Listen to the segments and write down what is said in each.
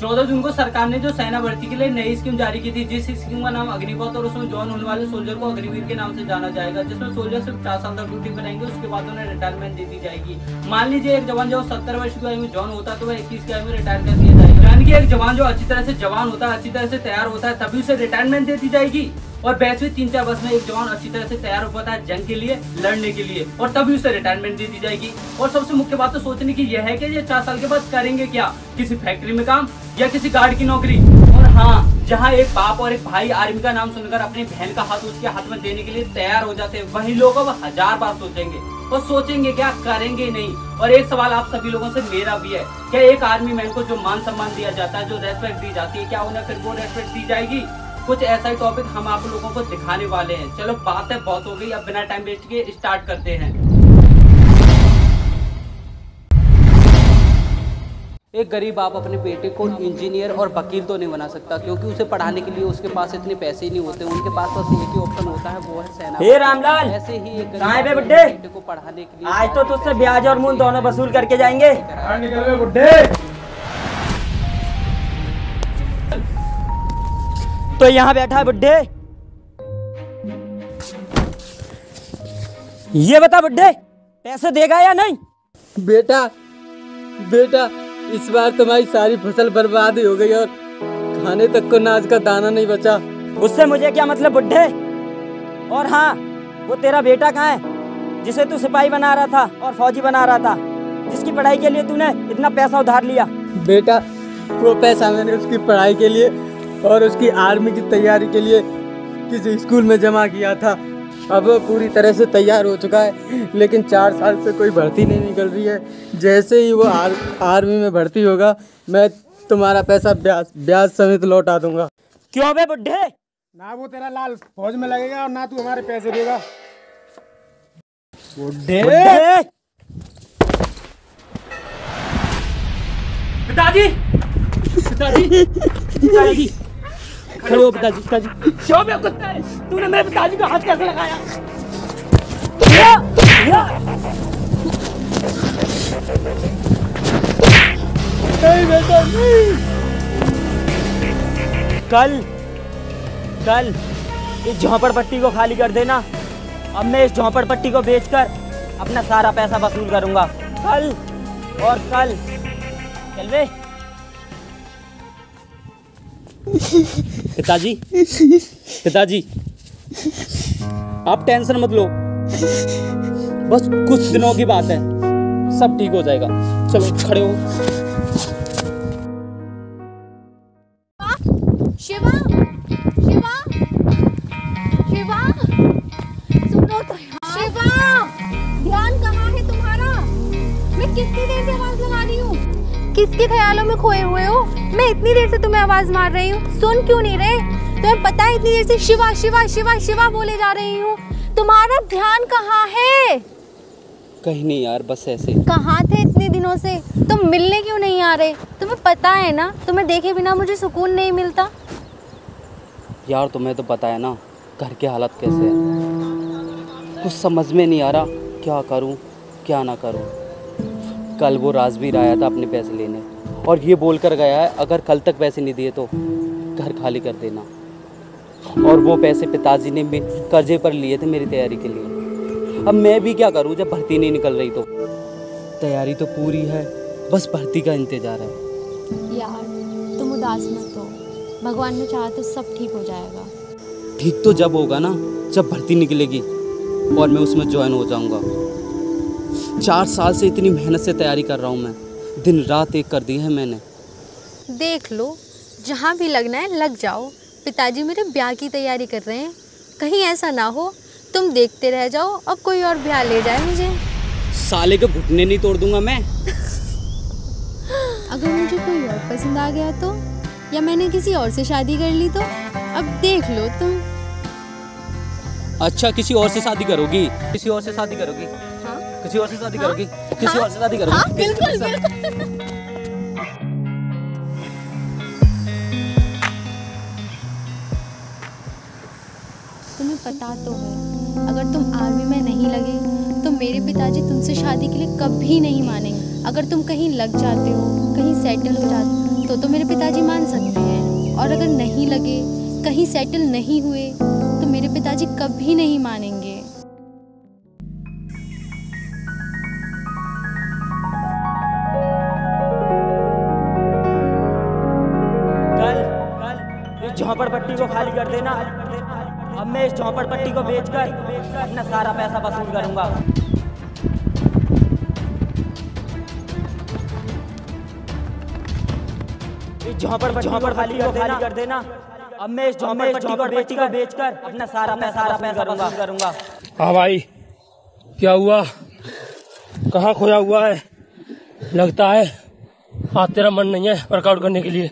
14 जून को सरकार ने जो सेना भर्ती के लिए नई स्कीम जारी की थी, जिस स्कीम का नाम अग्निपथ, और उसमें ज्वाइन होने वाले सोल्जर को अग्निवीर के नाम से जाना जाएगा, जिसमें सोल्जर सिर्फ 4 साल तक ड्यूटी करेंगे, उसके बाद उन्हें रिटायरमेंट दे दी जाएगी। मान लीजिए एक जवान जो 70 वर्ष की आयु में ज्वाइन होता है तो वह 21 की आयु में रिटायर कर दिया जाएगा। यानी कि एक जवान जो अच्छी तरह से जवान होता है, अच्छी तरह से तैयार होता है, तभी उसे रिटायरमेंट दे दी जाएगी। और वैसे 3-4 वर्ष में एक जवान अच्छी तरह से तैयार हो पाता है जंग के लिए, लड़ने के लिए, और तभी उसे रिटायरमेंट दे दी जाएगी। और सबसे मुख्य बात तो सोचने की यह है कि ये 4 साल के बाद करेंगे क्या, किसी फैक्ट्री में काम या किसी गार्ड की नौकरी। और हाँ, जहाँ एक बाप और एक भाई आर्मी का नाम सुनकर अपनी बहन का हाथ उसके हाथ में देने के लिए तैयार हो जाते हैं, वही लोग अब 1000 बार सोचेंगे, और सोचेंगे क्या, करेंगे नहीं। और एक सवाल आप सभी लोगों से मेरा भी है, क्या एक आर्मी मैन को जो मान सम्मान दिया जाता है, जो रेस्पेक्ट दी जाती है, क्या उन्हें फिर वो रेस्पेक्ट दी जाएगी? कुछ ऐसा ही टॉपिक हम आप लोगों को दिखाने वाले हैं। चलो बात है बहुत हो गई, अब बिना टाइम वेस्ट किए स्टार्ट करते हैं। एक गरीब बाप अपने बेटे को इंजीनियर और वकील तो नहीं बना सकता, क्योंकि उसे पढ़ाने के लिए उसके पास इतने पैसे ही नहीं होते। उनके पास बस एक ही ऑप्शन होता है, वो है सेना। हे रामलाल, ऐसे ही एक बेटे को पढ़ाने के लिए आज तो तुझसे ब्याज और मूल दोनों वसूल करके जाएंगे। निकल बुड्ढे। तो यहाँ बैठा है बुड्ढे, ये बता बुड्ढे, पैसे देगा या नहीं? बेटा इस बार तुम्हारी सारी फसल बर्बाद ही हो गई और खाने तक को अनाज का दाना नहीं बचा। उससे मुझे क्या मतलब बुड्ढे? और हाँ, वो तेरा बेटा कहाँ है जिसे तू सिपाही बना रहा था और फौजी बना रहा था, जिसकी पढ़ाई के लिए तूने इतना पैसा उधार लिया? बेटा, वो पैसा मैंने उसकी पढ़ाई के लिए और उसकी आर्मी की तैयारी के लिए किसी स्कूल में जमा किया था। अब वो पूरी तरह से तैयार हो चुका है, लेकिन 4 साल से कोई भर्ती नहीं निकल रही है। जैसे ही वो आर्मी में भर्ती होगा, मैं तुम्हारा पैसा ब्याज समेत लौटा दूंगा। क्यों बे बुड्ढे? ना वो तेरा लाल फौज में लगेगा और ना तू हमारे पैसे देगा। बुड्ढे। पिताजी खड़े हो पिताजी। शोभे कुत्ता है, तूने मेरे पिताजी को हाथ कैसे लगाया? नहीं बेटा नहीं। कल इस झोपड़पट्टी को खाली कर देना। अब मैं इस झोपड़पट्टी को बेचकर अपना सारा पैसा वसूल करूंगा। कल चल बे। पिताजी आप टेंशन मत लो, बस कुछ दिनों की बात है, सब ठीक हो जाएगा। चलो खड़े हो। शिवा सुनो तो यार। शिवा, ध्यान कहाँ है तुम्हारा? मैं कितनी देर से आवाज लगा रही हूँ। किसके ख्यालों में खोए हुए हो? मैं इतनी देर से तुम्हें आवाज मार रही हूँ, सुन क्यों नहीं रहे? तुम्हें पता है इतनी देर से शिवा शिवा शिवा शिवा बोले जा रही हूँ। तुम्हारा ध्यान कहाँ है? कहीं नहीं यार, बस ऐसे। कहाँ थे इतने दिनों से? तुम मिलने क्यों नहीं आ रहे? तुम्हें पता है ना, तुम्हें देखे बिना मुझे सुकून नहीं मिलता। यार तुम्हें तो पता है ना घर की हालत कैसे है, कुछ समझ में नहीं आ रहा क्या करूं क्या ना करूं। कल वो राजवीर आया था अपने पैसे लेने और ये बोल कर गया है अगर कल तक पैसे नहीं दिए तो घर खाली कर देना। और वो पैसे पिताजी ने भी कर्जे पर लिए थे मेरी तैयारी के लिए। अब मैं भी क्या करूं जब भर्ती नहीं निकल रही? तो तैयारी तो पूरी है, बस भर्ती का इंतजार है। यार तुम उदास मत हो, भगवान ने चाहा तो सब ठीक हो जाएगा। ठीक तो जब होगा ना जब भर्ती निकलेगी और मैं उसमें ज्वाइन हो जाऊंगा। 4 साल से इतनी मेहनत से तैयारी कर रहा हूँ मैं, दिन रात एक कर दी है मैंने। देख लो, जहाँ भी लगना है लग जाओ। पिताजी मेरे ब्याह की तैयारी कर रहे हैं, कहीं ऐसा ना हो तुम देखते रह जाओ और कोई और ब्याह ले जाए मुझे। साले के घुटने नहीं तोड़ दूंगा मैं। अगर मुझे कोई और पसंद आ गया तो, या मैंने किसी और से शादी कर ली तो? अब देख लो तुम। अच्छा, किसी और से शादी करोगी? किसी और से शादी करोगी? हाँ? किसी और से शादी करोगी? किसी हाँ? और से शादी करोगी? हाँ, बिल्कुल बिल्कुल। तुम्हें पता तो है, अगर तुम आर्मी में नहीं लगे तो मेरे पिताजी तुमसे शादी के लिए कभी नहीं मानेंगे। अगर तुम कहीं लग जाते हो, कहीं सेटल हो जाते हो, तो मेरे पिताजी मान सकते हैं, और अगर नहीं लगे, कहीं सेटल नहीं हुए, तो मेरे पिताजी कभी नहीं मानेंगे। कल इस झोंपड़पट्टी को खाली कर देना। अब मैं इस झोंपड़पट्टी को बेचकर अपना सारा पैसा वसूल करूंगा। इस झोंपड़पट्टी को खाली कर देना। अब मैं इस झोंपड़पट्टी को बेचकर अपना सारा पैसा वसूल करूंगा। हाँ भाई, क्या हुआ? कहाँ खोया हुआ है? लगता है आज तेरा मन नहीं है वर्कआउट करने के लिए।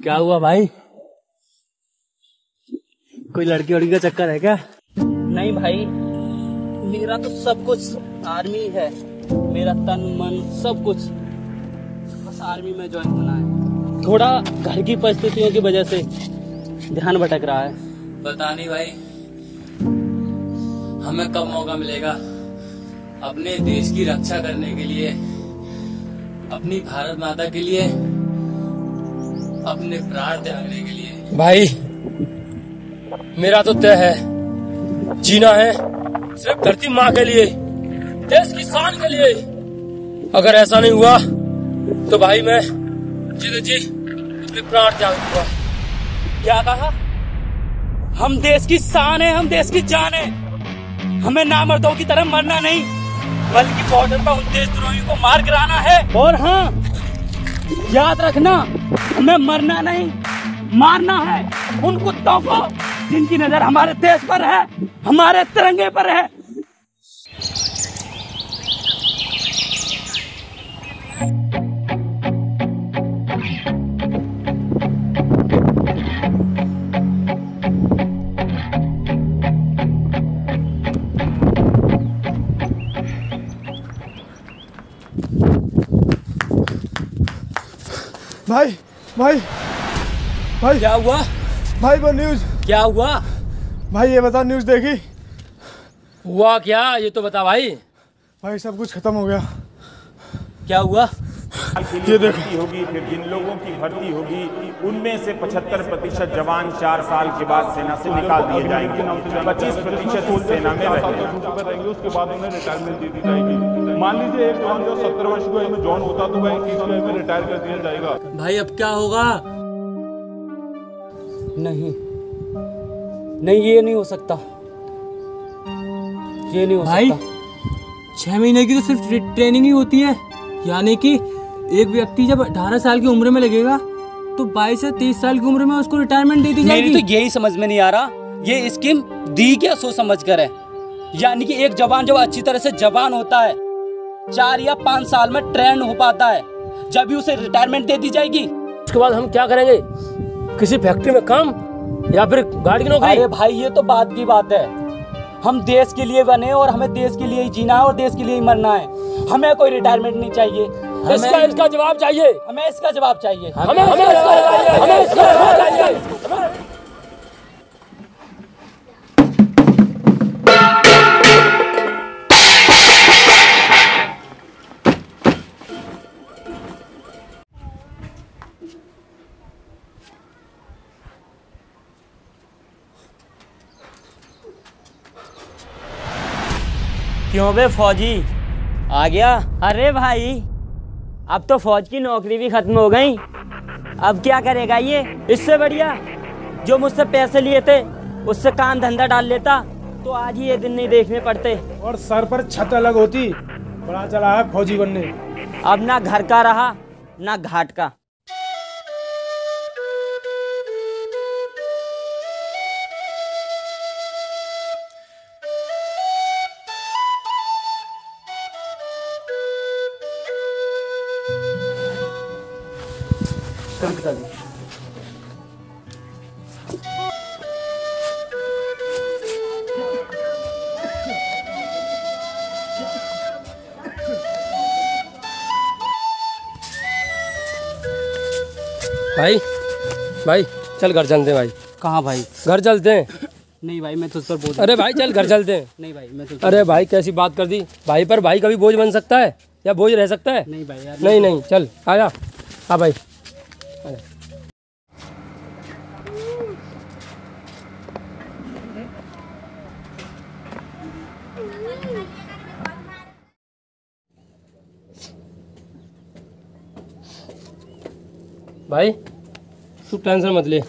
क्या हुआ भाई? कोई लड़की वड़की का चक्कर है क्या? नहीं भाई, मेरा तो सब कुछ आर्मी है, मेरा तन मन सब कुछ बस आर्मी में ज्वाइन होना है। थोड़ा घर की परिस्थितियों की वजह से ध्यान भटक रहा है। पता नहीं भाई, हमें कब मौका मिलेगा अपने देश की रक्षा करने के लिए, अपनी भारत माता के लिए, अपने प्राण त्यागने के लिए। भाई मेरा तो तय है, जीना है सिर्फ धरती माँ के लिए, देश की शान के लिए। अगर ऐसा नहीं हुआ तो भाई मैं जी अपने प्राण त्याग दूंगा। क्या कहा? हम देश की शान है, हम देश की जान है। हमें नामर्दों की तरह मरना नहीं, बल्कि बॉर्डर पर उन देशद्रोहियों को मार गिराना है। और हाँ, याद रखना, हमें मरना नहीं, मारना है उन कुत्तों को जिनकी नजर हमारे देश पर है, हमारे तिरंगे पर है। भाई भाई भाई क्या हुआ भाई, वो न्यूज। क्या हुआ भाई ये बता, न्यूज देखी? हुआ क्या ये तो बता भाई। भाई सब कुछ खत्म हो गया। क्या हुआ? ये देखो, होगी, फिर जिन लोगों की भर्ती होगी उनमें से 75% जवान 4 साल के बाद सेना से निकाल दिए जाएंगे, 25% सेना में रहेंगे, उसके बाद उन्हें रिटायरमेंट दे दी जाएगी। मान लीजिए एक जवान जो 70 वर्ष की उम्र में जॉइन होता तो वह 21 की उम्र में रिटायर कर दिया जाएगा। भाई अब क्या होगा? नहीं ये नहीं हो सकता, ये नहीं हो भाई, सकता। 6 महीने की तो सिर्फ ट्रेनिंग ही होती है, यानी कि एक व्यक्ति जब 18 साल की उम्र में लगेगा तो 22 से 23 साल की उम्र में उसको रिटायरमेंट दे दी जाएगी। मेरी तो यही समझ में नहीं आ रहा, ये स्कीम दी क्या सोच समझ कर है? यानी कि एक जवान जब अच्छी तरह से जवान होता है, 4 या 5 साल में ट्रेन हो पाता है, जब भी उसे रिटायरमेंट दे दी जाएगी। उसके बाद हम क्या करेंगे? किसी फैक्ट्री में काम या फिर गाड़ी की नौकरी? अरे भाई ये तो बात की बात है, हम देश के लिए बने और हमें देश के लिए ही जीना है और देश के लिए ही मरना है। हमें कोई रिटायरमेंट नहीं चाहिए, इसका जवाब चाहिए, हमें इसका जवाब चाहिए, हमें इसका जवाब चाहिए। क्यों बे फौजी आ गया? अरे भाई अब तो फौज की नौकरी भी खत्म हो गई, अब क्या करेगा ये? इससे बढ़िया जो मुझसे पैसे लिए थे उससे काम धंधा डाल लेता तो आज ही ये दिन नहीं देखने पड़ते। और सर पर छत अलग होती, बड़ा चला है फौजी बनने। अब ना घर का रहा ना घाट का। भाई भाई चल घर चलते हैं भाई। कहाँ भाई? घर चलते हैं। नहीं भाई मैं तुझ पर बोल। अरे भाई चल घर चलते हैं। नहीं भाई मैं तुझ। अरे भाई कैसी बात कर दी? भाई पर भाई कभी बोझ बन सकता है या बोझ रह सकता है? नहीं भाई यार। नहीं चल आजा। हाँ भाई भाई तू टेंशन मत ले,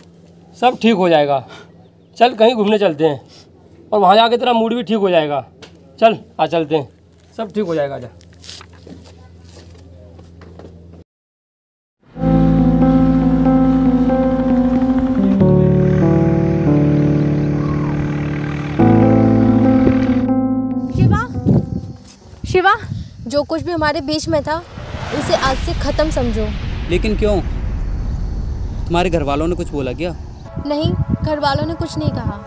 सब ठीक हो जाएगा। चल कहीं घूमने चलते हैं और वहाँ जाके तेरा मूड भी ठीक हो जाएगा। चल आ चलते हैं, सब ठीक हो जाएगा। आजा। शिवा, शिवा, जो कुछ भी हमारे बीच में था उसे आज से खत्म समझो। लेकिन क्यों? तुम्हारे घर वालों ने कुछ बोला क्या? नहीं, घर वालों ने कुछ नहीं कहा।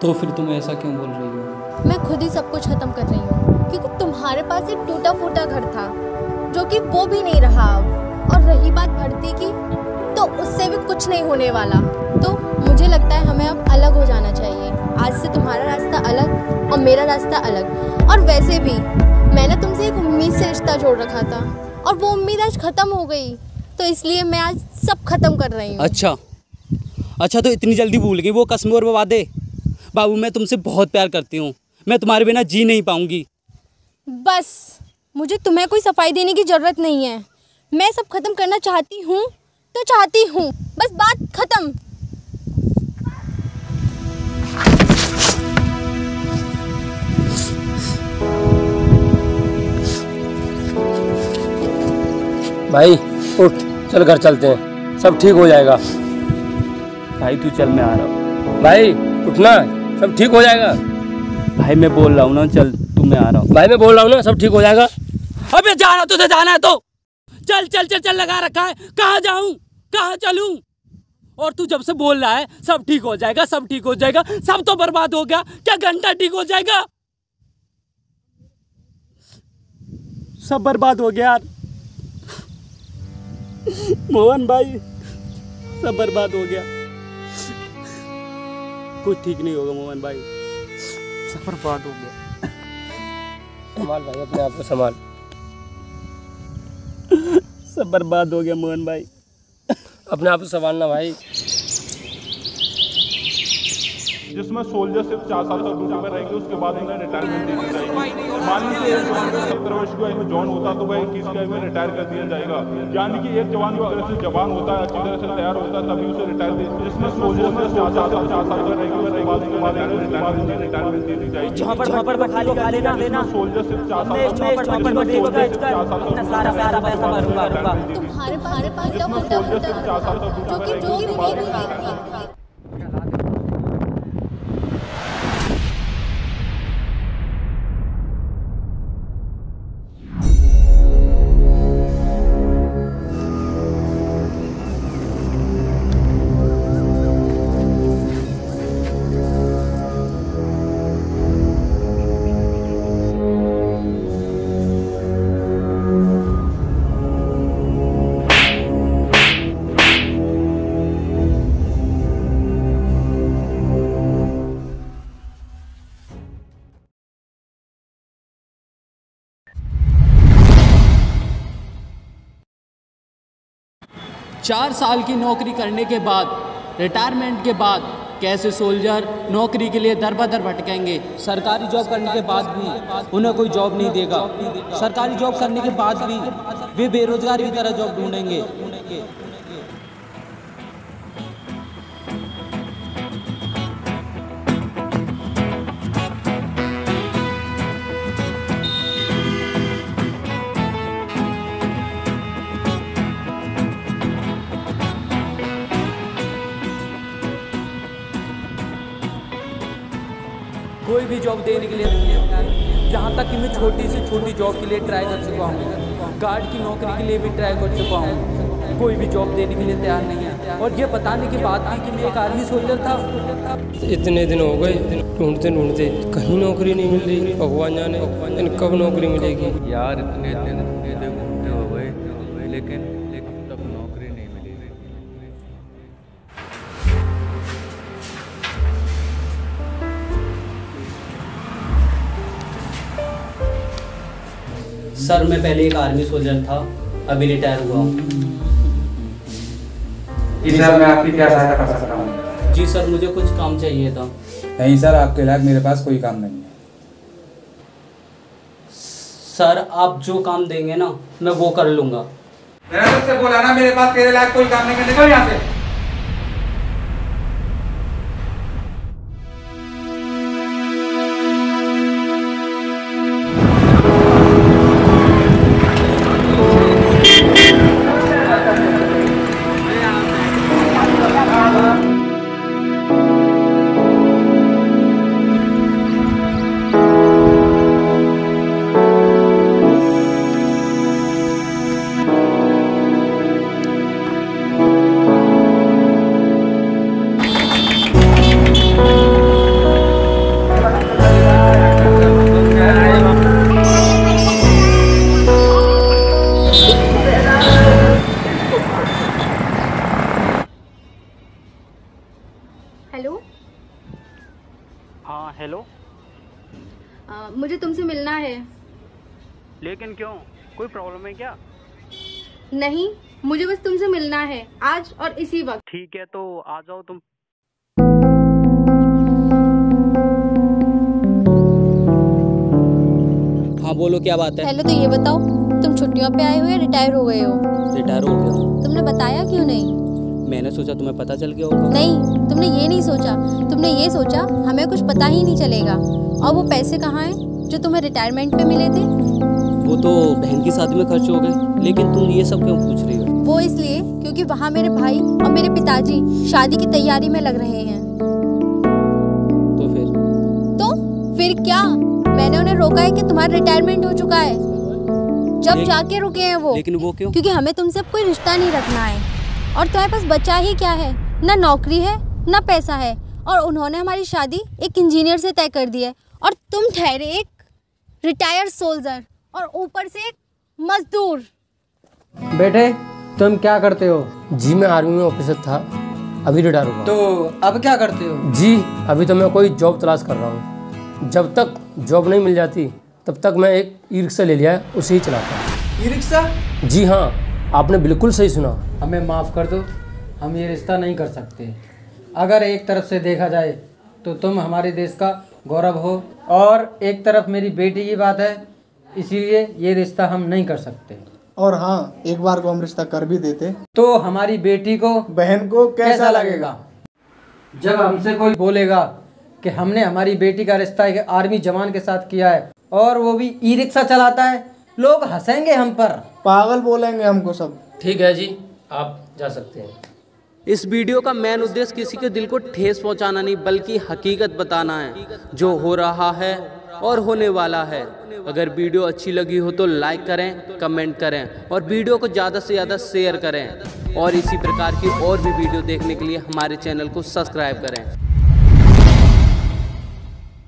तो फिर तुम ऐसा क्यों बोल रही हो? मैं खुद ही सब कुछ खत्म कर रही हूँ, क्योंकि तुम्हारे पास एक टूटा फूटा घर था जो कि वो भी नहीं रहा अब। और रही बात भर्ती की, तो उससे भी कुछ नहीं होने वाला। तो मुझे लगता है हमें अब अलग हो जाना चाहिए। आज से तुम्हारा रास्ता अलग और मेरा रास्ता अलग। और वैसे भी मैंने तुमसे एक उम्मीद से रिश्ता जोड़ रखा था और वो उम्मीद आज खत्म हो गई, तो इसलिए मैं आज सब खत्म कर रही हूँ। अच्छा, तो इतनी जल्दी भूल गई वो कसमें और वादे? बाबू, मैं तुमसे बहुत प्यार करती हूँ, मैं तुम्हारे बिना जी नहीं पाऊंगी। बस, मुझे तुम्हें कोई सफाई देने की ज़रूरत नहीं है। मैं सब खत्म करना चाहती हूँ तो चाहती हूँ, बस बात खत्म। भाई उठ, चल घर चलते हैं, सब ठीक हो जाएगा। भाई तू चल, मैं आ रहा हूँ। भाई उठना, सब ठीक हो जाएगा। भाई मैं बोल रहा हूँ ना, चल तू, मैं आ रहा हूँ। भाई मैं बोल रहा हूँ ना, सब ठीक हो जाएगा। अबे जा रहा, तुझे जाना है तो चल चल चल चल, लगा रखा है। कहाँ जाऊँ, कहाँ चलूँ? और तू जब से बोल रहा है सब ठीक हो जाएगा, सब ठीक हो जाएगा, सब तो बर्बाद हो गया। क्या घंटा ठीक हो जाएगा? सब बर्बाद हो गया यार। मोहन भाई, सब बर्बाद हो गया, कुछ ठीक नहीं होगा मोहन भाई, सब बर्बाद हो गया। संभाल भाई, अपने आप को संभाल। सब बर्बाद हो गया मोहन भाई, अपने आप को संभालना भाई। जिसमें सोल्जर सिर्फ 4 साल तक ड्यूटी में रहेंगे, उसके बाद उन्हें रिटायरमेंट दे दी जाएगी। मान लीजिए एक जवान जो 70 वर्ष की आयु में जवान होता तो वह 21 की आयु में रिटायर कर दिया जाएगा। यानी कि एक जवान जो अगर से जवान होता है, अच्छी तरह से तैयार होता है, तभी उसे रिटायर दे। जिसमें सोल्जर में 4 साल तक रहेंगे, उसके बाद रिटायरमेंट दे दी जाएगी। झापड़ खाली खा लेना। सोल्जर सिर्फ 4 साल तक तुम्हारे पास जब होता जो कि जो भी नहीं रहा। चार साल की नौकरी करने के बाद, रिटायरमेंट के बाद कैसे सोल्जर नौकरी के लिए दर बदर भटकेंगे। सरकारी जॉब करने के बाद भी उन्हें कोई जॉब नहीं देगा। सरकारी जॉब करने के बाद भी वे बेरोजगार की तरह जॉब ढूंढेंगे। कोई भी जॉब देने के लिए नहीं है। यहाँ तक कि मैं छोटी से छोटी जॉब के लिए ट्राई कर चुका हूँ, गार्ड की नौकरी के लिए भी ट्राई कर चुका हूँ, कोई भी जॉब देने के लिए तैयार नहीं है। और ये बताने की बात थी कि मैं एक आर्मी सोल्जर था। इतने दिन हो गए ढूंढते ढूंढते, कहीं नौकरी नहीं मिल रही। भगवान जाने कब नौकरी मिलेगी। यार इतने दिन घूमते हो गए, लेकिन तब नौकरी नहीं मिली। सर, मैं पहले एक आर्मी सोल्जर था, अभी रिटायर हुआ हूँ। जी सर, मैं आपकी क्या सहायता कर सकता हूँ? जी सर, मुझे कुछ काम चाहिए था। नहीं सर, आपके लायक मेरे पास कोई काम नहीं है। सर, आप जो काम देंगे ना मैं वो कर लूँगा। मैंने तुझसे बोला ना, मेरे पास तेरे लायक कोई काम नहीं है, निकल यहाँ से। हेलो। हाँ हेलो। मुझे तुमसे मिलना है। लेकिन क्यों, कोई प्रॉब्लम है क्या? नहीं, मुझे बस तुमसे मिलना है आज और इसी वक्त। ठीक है तो आ जाओ तुम। हाँ बोलो, क्या बात है? पहले तो ये बताओ, तुम छुट्टियों पे आए हो या रिटायर हो गए हो? रिटायर हो गया हूँ। तुमने बताया क्यों नहीं? मैंने सोचा तुम्हें पता चल गया होगा। नहीं, तुमने ये नहीं सोचा। तुमने ये सोचा हमें कुछ पता ही नहीं चलेगा। और वो पैसे कहाँ हैं जो तुम्हें रिटायरमेंट पे मिले थे? वो तो बहन की शादी में खर्च हो गए। लेकिन तुम ये सब क्यों पूछ रही हो? वो इसलिए क्योंकि वहाँ मेरे भाई और मेरे पिताजी शादी की तैयारी में लग रहे हैं। तो फिर क्या? मैंने उन्हें रोका है कि तुम्हारा रिटायरमेंट हो चुका है, जब जाके रुके हैं वो। लेकिन वो क्यों? क्योंकि हमें तुमसे कोई रिश्ता नहीं रखना है और तुम्हारे पास बचा ही क्या है? ना नौकरी है ना पैसा है, और उन्होंने हमारी शादी एक इंजीनियर से तय कर दी है और तुम ठहरे एक रिटायर्ड सोल्जर और ऊपर से एक मजदूर। बेटे तुम क्या करते हो? जी मैं आर्मी में ऑफिसर था, अभी रिटायर हुआ। तो अब क्या करते हो? जी अभी तो मैं कोई जॉब तलाश कर रहा हूँ। जब तक जॉब नहीं मिल जाती तब तक मैं एक ई रिक्शा ले लिया है, उसे ही चलाता हूँ। E rickshaw? जी हाँ, आपने बिल्कुल सही सुना। हमें माफ़ कर दो, हम ये रिश्ता नहीं कर सकते। अगर एक तरफ से देखा जाए तो तुम हमारे देश का गौरव हो, और एक तरफ मेरी बेटी की बात है, इसीलिए ये रिश्ता हम नहीं कर सकते। और हाँ, एक बार को हम रिश्ता कर भी देते तो हमारी बेटी को, बहन को कैसा लगेगा? जब हमसे कोई बोलेगा कि हमने हमारी बेटी का रिश्ता एक आर्मी जवान के साथ किया है और वो भी ई रिक्शा चलाता है, लोग हंसेंगे हम पर, पागल बोलेंगे हमको सब। ठीक है जी, आप जा सकते हैं। इस वीडियो का मेन उद्देश्य किसी के दिल को ठेस पहुंचाना नहीं, बल्कि हकीकत बताना है जो हो रहा है और होने वाला है। अगर वीडियो अच्छी लगी हो तो लाइक करें, कमेंट करें और वीडियो को ज़्यादा से ज़्यादा शेयर करें। और इसी प्रकार की और भी वीडियो देखने के लिए हमारे चैनल को सब्सक्राइब करें।